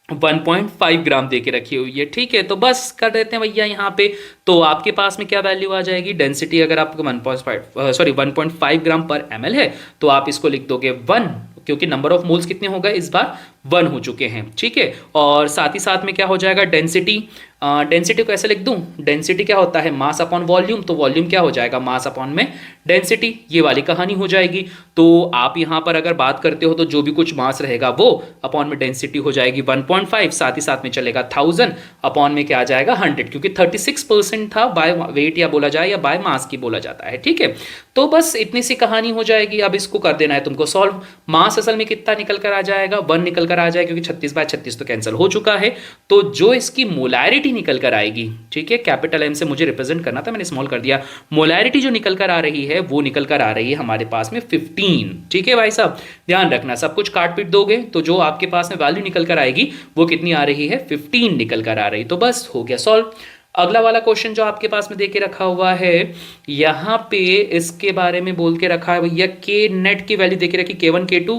1.5 ग्राम दे के रखी हुई है। ठीक है, तो बस कर देते हैं भैया यहाँ पे। तो आपके पास में क्या वैल्यू आ जाएगी, डेंसिटी अगर आपको 1.5 ग्राम पर ml है, तो आप इसको लिख दोगे 1, क्योंकि नंबर ऑफ मोल्स कितने हो गए इस बार, 1 हो चुके हैं। ठीक है, और साथ ही साथ में क्या हो जाएगा, डेंसिटी, डेंसिटी को ऐसे लिख दूं, डेंसिटी क्या होता है, मास अपॉन वॉल्यूम, तो वॉल्यूम क्या हो जाएगा, मास अपॉन में डेंसिटी, ये वाली कहानी हो जाएगी। तो आप यहाँ पर अगर बात करते हो तो जो भी कुछ मास रहेगा वो अपॉन में डेंसिटी हो जाएगी 1.5, साथ ही साथ में चलेगा 1000 अपॉन में क्या आ जाएगा 100, क्योंकि 36% था बाय वेट या बोला जाए या बाय मास की बोला जाता है। ठीक है, तो बस इतनी सी कहानी हो जाएगी। अब इसको कर देना है तुमको सॉल्व। मास असल में कितना निकल कर आ जाएगा, 1 निकल कर आ जाएगा, क्योंकि 36/36 तो कैंसिल हो चुका है। तो जो इसकी मोलैरिटी निकल कर आएगी, ठीक है, कैपिटल M से मुझे रिप्रेजेंट करना था, मैंने स्मॉल कर दिया। मोलैरिटी जो निकल कर आ रही है वो निकल कर आ रही है हमारे पास में 15। ठीक है भाई साहब, ध्यान रखना, सब कुछ काट पीट दोगे तो जो आपके पास में वैल्यू निकल कर आएगी वो कितनी आ रही है, 15 निकल कर आ रही। तो बस हो गया सॉल्व। अगला वाला क्वेश्चन जो आपके पास में देके रखा हुआ है, यहाँ पे इसके बारे में बोल के रखा है भैया, के नेट की वैल्यू देके रखी K1 K2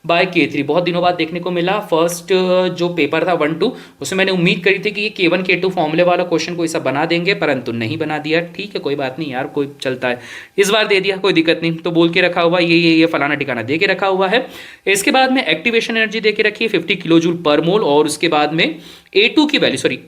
बाय K3। बहुत दिनों बाद देखने को मिला। फर्स्ट जो पेपर था 1-2 उसमें मैंने उम्मीद करी थी कि ये K1 K2 फॉर्मूले वाला क्वेश्चन कोई सा बना देंगे, परंतु नहीं बना दिया। ठीक है, कोई बात नहीं यार, कोई चलता है, इस बार दे दिया, कोई दिक्कत नहीं। तो बोल के रखा हुआ ये फलाना ठिकाना दे के रखा हुआ है। इसके बाद में एक्टिवेशन एनर्जी दे के रखी है 50 किलो जूल पर मोल, और उसके बाद में A2 की वैल्यू, सॉरी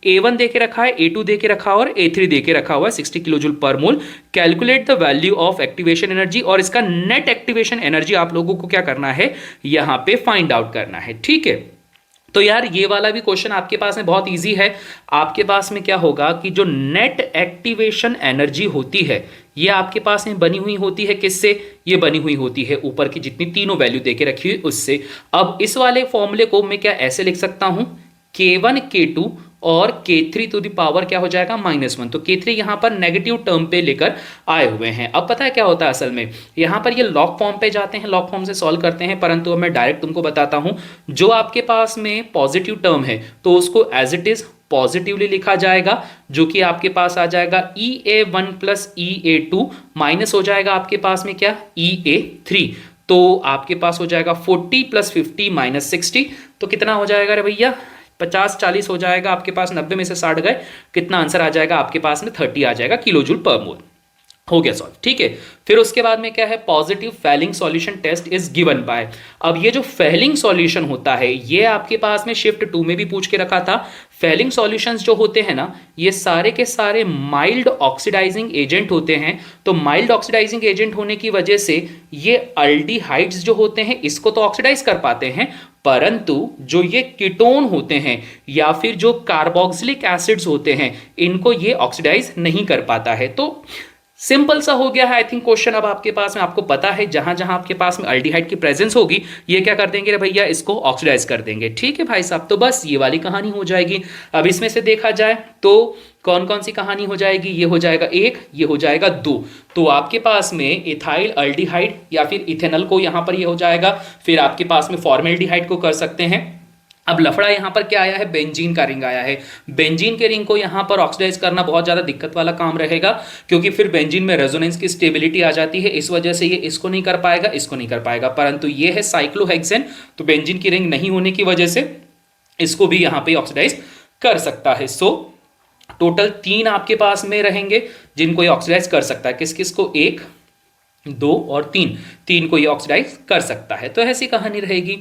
A1 दे के रखा है, A2 दे के रखा और A3 दे के रखा हुआ है 60 किलो जूल पर मोल। Calculate the value of activation energy, और इसका नेट एक्टिवेशन एनर्जी आप लोगों को क्या करना है, यहां पे फाइंड आउट करना है। ठीक है, तो यार ये वाला भी क्वेश्चन आपके पास में बहुत इजी है। आपके पास में क्या होगा कि जो नेट एक्टिवेशन एनर्जी होती है ये आपके पास में बनी हुई होती है किससे, ये बनी हुई होती है ऊपर की जितनी तीनों वैल्यू देके रखी हुई उससे। अब इस वाले फॉर्मूले को मैं क्या ऐसे लिख सकता हूं, K1 K2 और K3 टू द पावर क्या हो जाएगा, -1। तो K3 यहां पर नेगेटिव टर्म पे लेकर आए हुए हैं। अब पता है क्या होता है असल में, यहां पर ये लॉग फॉर्म पे जाते हैं, लॉग फॉर्म से सॉल्व करते हैं, परंतु अब मैं डायरेक्ट तुमको बताता हूं, जो आपके पास में पॉजिटिव टर्म है तो उसको एज इट इज पॉजिटिवली लिखा जाएगा, जो कि आपके पास आ जाएगा EA1 प्लस EA2 माइनस हो जाएगा आपके पास में क्या, EA3। तो आपके पास हो जाएगा 40 + 50 - 60, तो कितना हो जाएगा रे भैया, 50-40 हो जाएगा आपके पास, 90 में से 60 गए, कितना आंसर आ जाएगा आपके पास में, 30 आ जाएगा किलो जूल पर मोल। हो गया सॉल्व। ठीक है, फिर उसके बाद में क्या है, positive Fehling solution test is given by. अब ये जो फेलिंग सॉल्यूशन होता है ये आपके पास में शिफ्ट 2 में भी पूछ के रखा था। फेलिंग सॉल्यूशंस जो होते हैं ना, ये सारे के सारे माइल्ड ऑक्सीडाइजिंग एजेंट होते हैं। तो माइल्ड ऑक्सीडाइजिंग एजेंट होने की वजह से ये अल्डिहाइड्स जो होते हैं इसको तो ऑक्सीडाइज कर पाते हैं, परंतु जो ये कीटोन होते हैं या फिर जो कार्बोक्सिलिक एसिड्स होते हैं इनको ये ऑक्सीडाइज नहीं कर पाता है। तो सिंपल सा हो गया है आई थिंक क्वेश्चन। अब आपके पास में आपको पता है जहां जहां आपके पास में अल्डिहाइड की प्रेजेंस होगी ये क्या कर देंगे रे भैया, इसको ऑक्सीडाइज कर देंगे। ठीक है भाई साहब, तो बस ये वाली कहानी हो जाएगी। अब इसमें से देखा जाए तो कौन कौन सी कहानी हो जाएगी, ये हो जाएगा एक, ये हो जाएगा दो। तो आपके पास में इथाइल अल्डिहाइड या फिर इथेनॉल को यहां पर ये हो जाएगा, फिर आपके पास में फॉर्मेल्डिहाइड को कर सकते हैं। अब लफड़ा यहां पर क्या आया है, बेंजीन का रिंग आया है। बेंजीन के रिंग को यहां पर ऑक्सीडाइज करना बहुत ज्यादा दिक्कत वाला काम रहेगा, क्योंकि फिर बेंजीन में रेजोनेंस की स्टेबिलिटी आ जाती है, इस वजह से ये इसको नहीं कर पाएगा, इसको नहीं कर पाएगा। परंतु ये है साइक्लोहेक्सेन, तो बेंजीन की रिंग नहीं होने की वजह से इसको भी यहां पर ऑक्सीडाइज कर सकता है। सो टोटल 3 आपके पास में रहेंगे जिनको ये ऑक्सीडाइज कर सकता है। किस किस को, 1 2 और 3 को ये ऑक्सीडाइज कर सकता है। तो ऐसी कहानी रहेगी।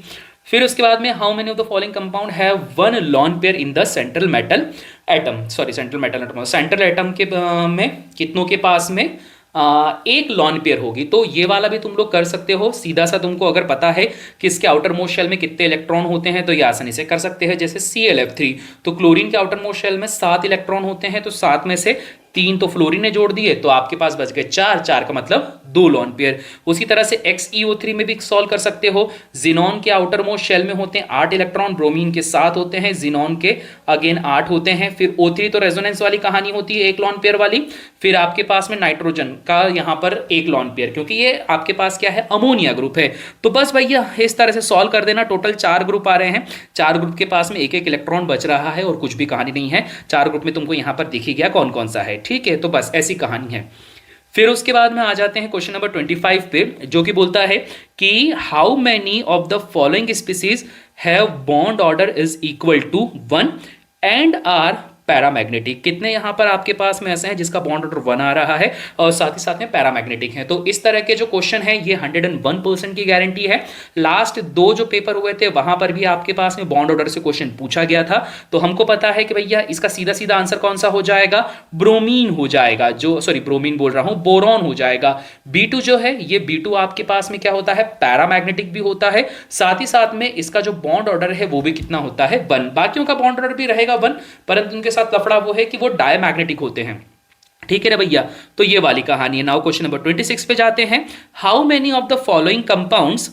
फिर उसके बाद में how many of the following compound have one lone pair in the central metal atom, sorry central metal atom, central atom के में कितनों के पास में एक लॉन पेयर होगी। तो ये वाला भी तुम लोग कर सकते हो। सीधा सा तुमको अगर पता है कि इसके आउटर मोस्ट शेल में कितने इलेक्ट्रॉन होते हैं तो ये आसानी से कर सकते हैं। जैसे ClF3, तो क्लोरीन के आउटर मोस्ट शेल में 7 इलेक्ट्रॉन होते हैं, तो 7 में से 3 तो फ्लोरीन ने जोड़ दिए, तो आपके पास बच गए 4 का मतलब 2 लॉन पेयर। उसी तरह से XeO3 में भी सॉल्व कर सकते हो। जिनॉन के आउटर मोस्ट शेल में होते हैं 8 इलेक्ट्रॉन, ब्रोमीन के 7 होते हैं, जिनॉन के अगेन 8 होते हैं। फिर O3 तो रेजोनेंस वाली कहानी होती है, 1 लॉन पेयर वाली। फिर आपके पास में नाइट्रोजन का यहां पर 1 लॉन पेयर, क्योंकि ये आपके पास क्या है, अमोनिया ग्रुप है। तो बस भैया इस तरह से सॉल्व कर देना। टोटल 4 ग्रुप आ रहे हैं, 4 ग्रुप के पास में 1 इलेक्ट्रॉन बच रहा है और कुछ भी कहानी नहीं है। 4 ग्रुप में तुमको यहां पर दिख ही गया कौन कौन सा है। ठीक है, तो बस ऐसी कहानी है। फिर उसके बाद में आ जाते हैं क्वेश्चन नंबर 25 पे, जो कि बोलता है कि how many of the following species have bond order is equal to 1 and are paramagnetic. कितने यहां पर आपके पास में ऐसे हैं जिसका बॉन्ड ऑर्डर 1 आ रहा है और साथ ही साथ में पैरामैग्नेटिक है। तो इस तरह के जो क्वेश्चन है ये 101% की गारंटी है। लास्ट 2 जो पेपर हुए थे वहां पर भी आपके पास में बॉन्ड ऑर्डर से क्वेश्चन पूछा गया था। तो हमको पता है कि भैया इसका सीधा सीधा आंसर कौन सा हो जाएगा, ब्रोमीन हो जाएगा। जो सॉरी ब्रोमीन बोल रहा हूं, बोरॉन हो जाएगा। B2 जो है ये B2 आपके पास में क्या होता है, पैरामैग्नेटिक भी होता है। साथ ही साथ में इसका जो बॉन्ड ऑर्डर है वो भी कितना होता है, 1। बाकियों का बॉन्ड ऑर्डर भी रहेगा 1, परंतु उनके साथ लफड़ा वो है कि वो डायमैग्नेटिक होते हैं। ठीक है ना भैया, तो ये वाली कहानी है। नाउ क्वेश्चन नंबर 26 पे जाते हैं। How many of the following compounds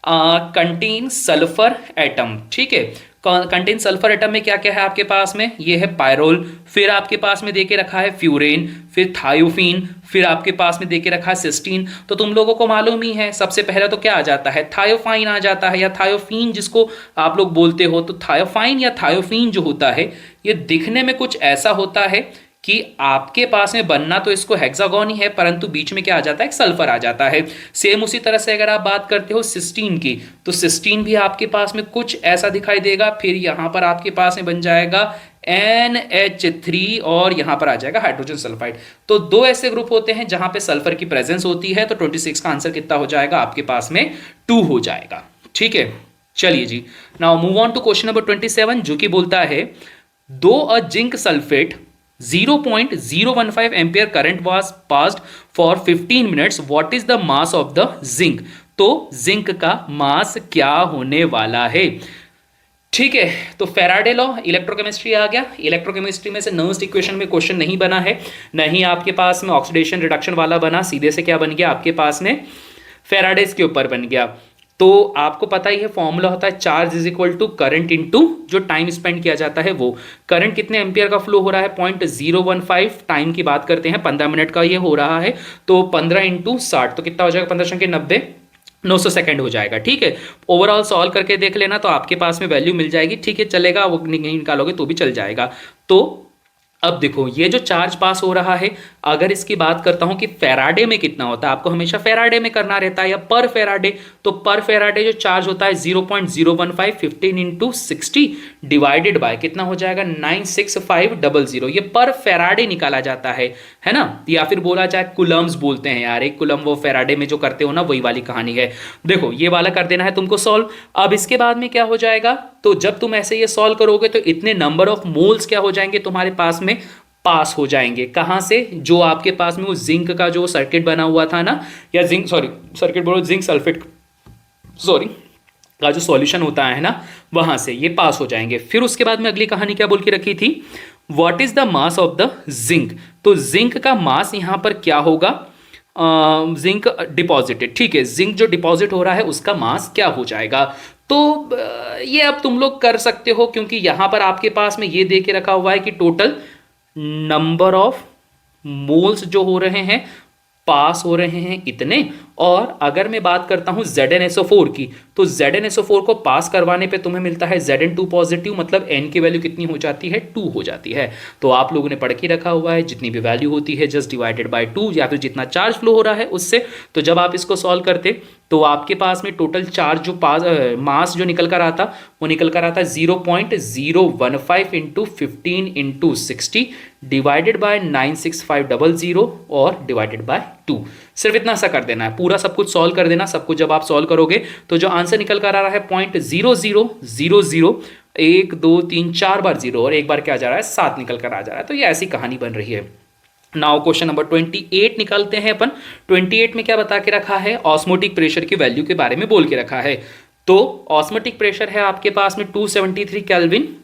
contain sulphur atom. ठीक है, कंटेन सल्फर एटम में क्या क्या है आपके पास में, ये है पायरोल, फिर आपके पास में देके रखा है फ्यूरेन, फिर थायोफीन, फिर आपके पास में देके रखा है सिस्टीन। तो तुम लोगों को मालूम ही है, सबसे पहले तो क्या आ जाता है, थायोफाइन आ जाता है या थायोफीन जिसको आप लोग बोलते हो। तो थायोफाइन या थायोफीन जो होता है ये दिखने में कुछ ऐसा होता है कि आपके पास में बनना तो इसको हेक्सागोन ही है, परंतु बीच में क्या आ जाता है, एक सल्फर आ जाता है। सेम उसी तरह से अगर आप बात करते हो सिस्टीन की, तो सिस्टीन भी आपके पास में कुछ ऐसा दिखाई देगा। फिर यहां पर आपके पास में बन जाएगा NH3 और यहां पर आ जाएगा हाइड्रोजन सल्फाइड। तो 2 ऐसे ग्रुप होते हैं जहां पे सल्फर की प्रेजेंस होती है। तो 26 का आंसर कितना हो जाएगा आपके पास में, 2 हो जाएगा। ठीक है, चलिए जी, now move on to question number 27, जो कि बोलता है दो a zinc sulphate 0.015 ampere current was passed for 15 minutes, what is the mass of the zinc. तो जिंक का मास क्या होने वाला है। ठीक है, तो फैराडे लॉ, इलेक्ट्रोकेमिस्ट्री आ गया। इलेक्ट्रोकेमिस्ट्री में से नर्स्ट इक्वेशन में क्वेश्चन नहीं बना है, नहीं आपके पास में ऑक्सीडेशन रिडक्शन वाला बना, सीधे से क्या बन गया आपके पास में, फैराडेज के ऊपर बन गया। तो आपको पता ही है फॉर्मूला होता है charge is equal to current into जो टाइम स्पेंड किया जाता है वो। करंट कितने एम्पियर का फ्लो हो रहा है, 0.015। टाइम की बात करते हैं 15 मिनट का ये हो रहा है, तो 15 × 60 तो कितना हो जाएगा, 15 × 90 900 सेकंड हो जाएगा। ठीक है, ओवरऑल सॉल्व करके देख लेना तो आपके पास में वैल्यू मिल जाएगी। ठीक है, चलेगा, वो निकालोगे तो भी चल जाएगा। तो अब देखो ये जो चार्ज पास हो रहा है, अगर इसकी बात करता हूं कि फैराडे में कितना होता है, आपको हमेशा फैराडे में करना रहता है या पर फैराडे। तो पर फैराडे जो चार्ज होता है 0.015 15 × 60 डिवाइडेड बाय कितना हो जाएगा 96500। ये पर फैराडे निकाला जाता है ना, या फिर बोला जाए कुलम्स बोलते हैं यार, एक कुलम वो फैराडे में जो करते हो ना वही वाली कहानी है। देखो ये वाला कर देना है तुमको सॉल्व। अब इसके बाद में क्या हो जाएगा, तो जब तुम ऐसे ये सॉल्व करोगे तो इतने नंबर ऑफ मोल्स क्या हो जाएंगे तुम्हारे पास में, पास हो जाएंगे। कहां से, जो आपके पास में वो जिंक का जो सर्किट बना हुआ था ना, या जिंक सॉरी सर्किट बोलो जिंक सल्फेट सॉरी का जो सॉल्यूशन होता है ना, वहां से ये पास हो जाएंगे। फिर उसके बाद में अगली कहानी क्या बोल के रखी थी, what is the mass of the zinc, तो जिंक का मास यहां पर क्या होगा, जिंक डिपॉजिटेड, ठीक है, जिंक जो डिपॉजिट हो रहा है उसका मास क्या हो जाएगा। तो ये अब तुम लोग कर सकते हो, क्योंकि यहां पर आपके पास में ये दे के रखा हुआ है कि टोटल नंबर ऑफ मोल्स जो हो रहे हैं, पास हो रहे हैं इतने, और अगर मैं बात करता हूं ZnSO4 की, तो ZnSO4 को पास करवाने पे तुम्हें मिलता है Zn2 पॉजिटिव, मतलब n की वैल्यू कितनी हो जाती है, 2 हो जाती है। तो आप लोगों ने पढ़ के रखा हुआ है जितनी भी वैल्यू होती है जस्ट डिवाइडेड बाय 2, या फिर जितना चार्ज फ्लो हो रहा है उससे। तो जब आप इसको सॉल्व करते तो आपके पास में टोटल चार्ज जो मास जो निकल कर आता, वो निकल कर आता 0.015 इंटू 15 इंटू 60 डिवाइडेड बाय 96500 और डिवाइडेड बाय 2। सिर्फ इतना सा कर देना है, पूरा सब कुछ सॉल्व कर देना। सब कुछ जब आप सॉल्व करोगे तो जो आंसर निकल कर आ रहा है 0.0000, 1 2 3 4 बार 0 और एक बार क्या जा रहा है 7 निकल कर आ जा रहा है। तो ये ऐसी कहानी बन रही है। नाउ क्वेश्चन नंबर 28 निकालते हैं अपन। 28 में क्या बता के रखा है, ऑस्मोटिक प्रेशर की वैल्यू के बारे में बोल के रखा है। तो ऑस्मोटिक प्रेशर है आपके पास में 273 केल्विन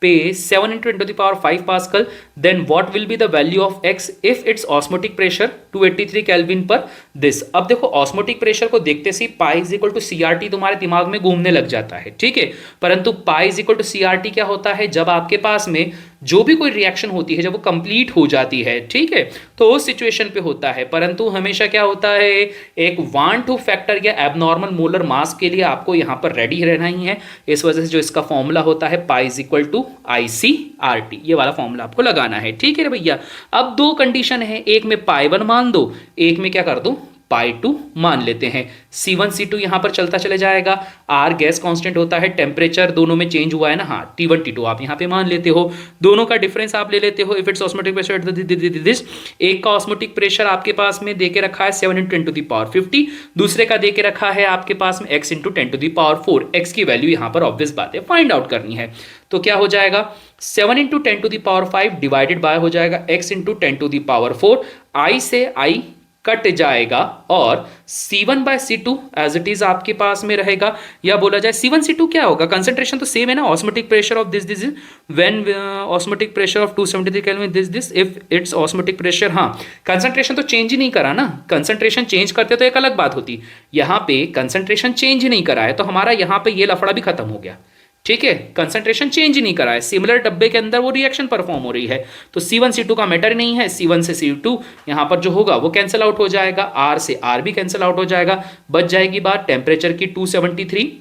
पे 7 into 10 to the power 5 Pascal, then what will be the value of x if its osmotic pressure 283 Kelvin पर this। अब देखो ऑस्मोटिक प्रेशर को देखते see pi is equal to CRT तुम्हारे दिमाग में घूमने लग जाता है, ठीक है, परंतु pi is equal to CRT क्या होता है, जब आपके पास में जो भी कोई रिएक्शन होती है जब वो कंप्लीट हो जाती है, ठीक है, तो उस सिचुएशन पे होता है। परंतु हमेशा क्या होता है, एक 1-2 फैक्टर या एबनॉर्मल मोलर मास के लिए आपको यहां पर रेडी रहना ही है। इस वजह से जो इसका फॉर्मूला होता है pi is equal to ICRT, ये वाला फॉर्मूला आपको लगाना है, ठीक है भैया। अब दो कंडीशन है, एक में पाई 1 मान दो, एक में क्या कर दो पाई 2 मान लेते हैं। C1 C2 यहां पर चलता चले जाएगा। R गैस कांस्टेंट होता है, टेम्परेचर दोनों में चेंज हुआ है ना, हाँ, T1 T2 आप यहां पे मान लेते हो, दोनों का डिफरेंस आप ले लेते हो। If it's osmotic pressure this, एक का ऑस्मोटिक प्रेशर आपके पास में देके रखा है 7 into 10 to the power 50, दूसरे का देके रखा है आपके पास में x into 10 to the power 4। x की वैल्यू यहां पर ऑब्वियस बात है फाइंड आउट करनी है, तो क्या हो जाएगा 7 into 10 to the power 5 divided by हो जाएगा x into 10 to the power 4, i से i कट जाएगा और C1 by C2 as it is आपके पास में रहेगा। या बोला जाए C1 C2 क्या होगा, कंसंट्रेशन तो सेम है ना, osmotic pressure of this when osmotic pressure of 273 kelvin this if it's osmotic pressure, हाँ, कंसंट्रेशन तो चेंज ही नहीं करा ना, कंसंट्रेशन चेंज करते तो एक अलग बात होती, यहाँ पे कंसंट्रेशन चेंज ही नहीं करा है, तो हमारा यहाँ पे ये लफड़ा भी खत्म हो गया, ठीक है, कंसंट्रेशन चेंज ही नहीं करा है, सिमिलर डब्बे के अंदर वो रिएक्शन परफॉर्म हो रही है। तो C1 C2 का मैटर नहीं है, C1 से C2 यहां पर जो होगा वो कैंसिल आउट हो जाएगा, R से R भी कैंसिल आउट हो जाएगा, बच जाएगी बात टेम्परेचर की 273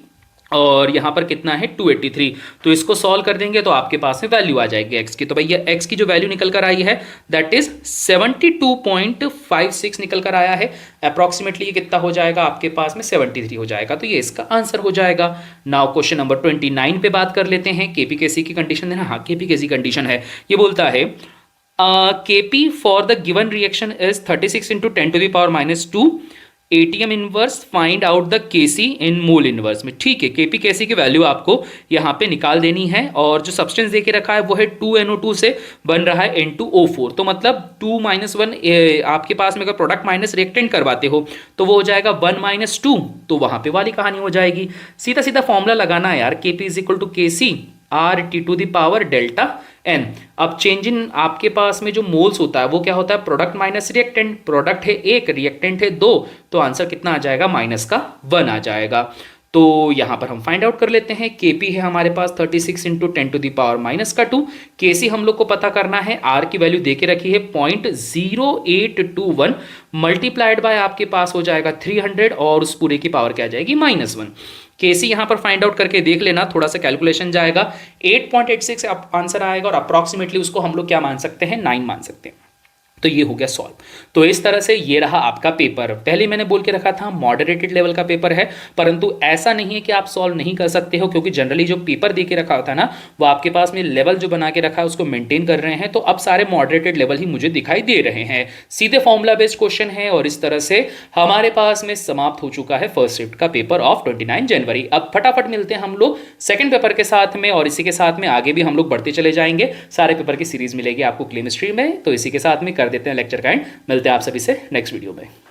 और यहां पर कितना है 283। तो इसको सॉल्व कर देंगे तो आपके पास में वैल्यू आ जाएगी x की। तो भैया x की जो वैल्यू निकल कर आई है दैट इज 72.56 निकल कर आया है। अप्रॉक्सीमेटली ये कितना हो जाएगा आपके पास में 73 हो जाएगा, तो ये इसका आंसर हो जाएगा। नाउ क्वेश्चन नंबर 29 पे बात कर लेते हैं। केपीकेसी की कंडीशन है ना, हाँ केपीकेसी कंडीशन है। ये बोलता है KP for the given reaction is 36 into 10 to the power -2 ATM inverse, find out the KC in mole inverse में, ठीक है। केपी केसी की वैल्यू आपको यहाँ पे निकाल देनी है और जो सब्सटेंस देके रखा है वो है 2NO2 से बन रहा है N2O4, तो मतलब 2 - 1 आपके पास में अगर प्रोडक्ट माइनस रिएक्टेंट करवाते हो तो वो हो जाएगा 1 - 2, तो वहां पे वाली कहानी हो जाएगी। सीधा सीधा फॉर्मूला लगाना है यार, KP is equal to KC RT to the power delta N। अब चेंज इन आपके पास में जो मोल्स होता है वो क्या होता है, प्रोडक्ट माइनस रिएक्टेंट, प्रोडक्ट है 1 रिएक्टेंट है 2, तो आंसर कितना आ जाएगा -1 आ जाएगा। तो यहां पर हम फाइंड आउट कर लेते हैं। केपी है हमारे पास 36 into 10 to the power -2, केसी हम लोग को पता करना है, आर की वैल्यू देके रखी है 0.0821 मल्टीप्लाइड बाय आपके पास हो जाएगा 300 और उस पूरे की पावर क्या आ जाएगी -1। केसी यहां पर फाइंड आउट करके देख लेना, थोड़ा सा कैलकुलेशन जाएगा, 8.86 आंसर आएगा और अप्रॉक्सीमेटली उसको हम लोग क्या मान सकते हैं 9 मान सकते हैं। तो ये हो गया सॉल्व। तो इस तरह से ये रहा आपका पेपर। पहले मैंने बोल के रखा था मॉडरेटेड लेवल का पेपर है, परंतु ऐसा नहीं है कि आप सॉल्व नहीं कर सकते हो, क्योंकि जनरली जो पेपर दे के रखा होता है ना वो आपके पास में लेवल जो बना के रखा है उसको मेंटेन कर रहे हैं, तो अब सारे मॉडरेटेड लेवल ही मुझे दिखाई दे रहे हैं। सीधे फॉर्मूला बेस्ड क्वेश्चन है और इस तरह से हमारे पास में समाप्त हो चुका है फर्स्ट शिफ्ट का पेपर ऑफ 29 जनवरी। अब फटाफट मिलते हैं हम लोग सेकंड पेपर के साथ में, और इसी के साथ में आगे भी हम लोग बढ़ते चले जाएंगे। सारे पेपर की सीरीज मिलेगी आपको केमिस्ट्री में, तो इसी के साथ में कर देते हैं लेक्चर का एंड। मिलते हैं आप सभी से नेक्स्ट वीडियो में।